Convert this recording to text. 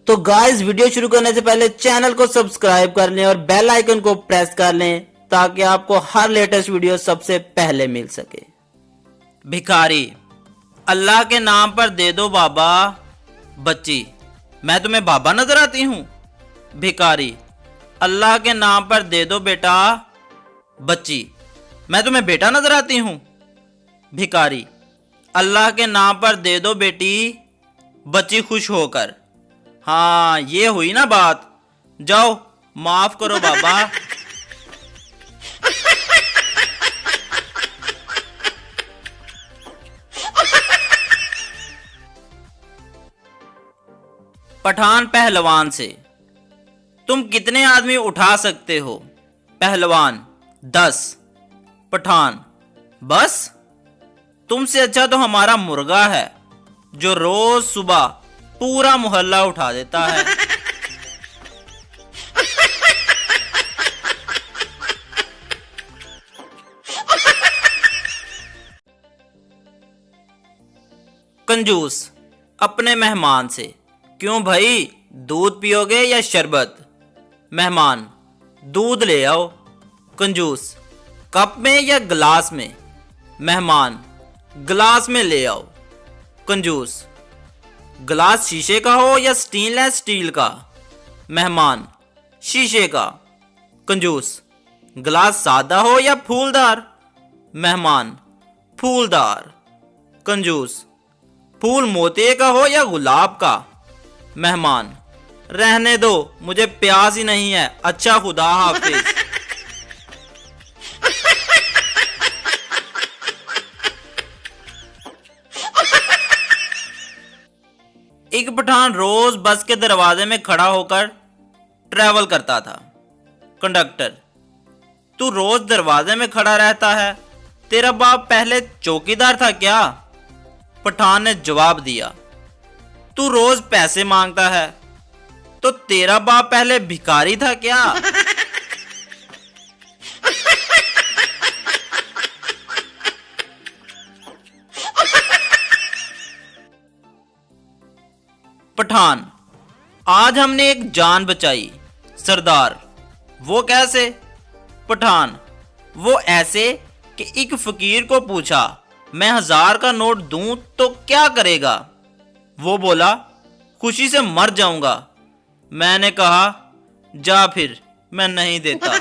तो guys video शुरू करने से पहले चैनल को सब्सक्राइब कर लें और बेल आइकन को प्रेस कर लें ताकि आपको हर लेटेस्ट वीडियो सबसे पहले मिल सके। भिखारी। अल्लाह के नाम पर दे दो बाबा। बच्ची। मैं तुम्हें बाबा नजर आती हूँ? भिखारी। अल्लाह के नाम पर दे दो बेटा। बच्ची। मैं तुम्हें बेटा नजर आती हूँ? भिखारी। अल्लाह के नाम पर दे दो बेटी। बच्ची खुश होकर। हाँ ये हुई ना बात, जाओ माफ करो बाबा। पठान पहलवान से। तुम कितने आदमी उठा सकते हो? पहलवान 10। पठान बस? तुमसे अच्छा तो हमारा मुर्गा है जो रोज सुबह पूरा मोहल्ला उठा देता है। कंजूस अपने मेहमान से। क्यों भाई, दूध पियोगे या शरबत? मेहमान दूध ले आओ। कंजूस कप में या गिलास में? मेहमान गिलास में ले आओ। कंजूस गिलास शीशे का हो या स्टेनलेस स्टील का? मेहमान शीशे का। कंजूस गिलास सादा हो या फूलदार? मेहमान फूलदार। कंजूस फूल मोतिये का हो या गुलाब का? मेहमान रहने दो, मुझे प्यास ही नहीं है, अच्छा खुदा हाफिज। एक पठान रोज बस के दरवाजे में खड़ा होकर ट्रैवल करता था। कंडक्टर तू रोज दरवाजे में खड़ा रहता है, तेरा बाप पहले चौकीदार था क्या? पठान ने जवाब दिया, तू रोज पैसे मांगता है तो तेरा बाप पहले भिखारी था क्या? पठान आज हमने एक जान बचाई। सरदार वो कैसे? पठान वो ऐसे कि एक फकीर को पूछा मैं 1000 का नोट दूं तो क्या करेगा? वो बोला खुशी से मर जाऊंगा। मैंने कहा जा फिर, मैं नहीं देता।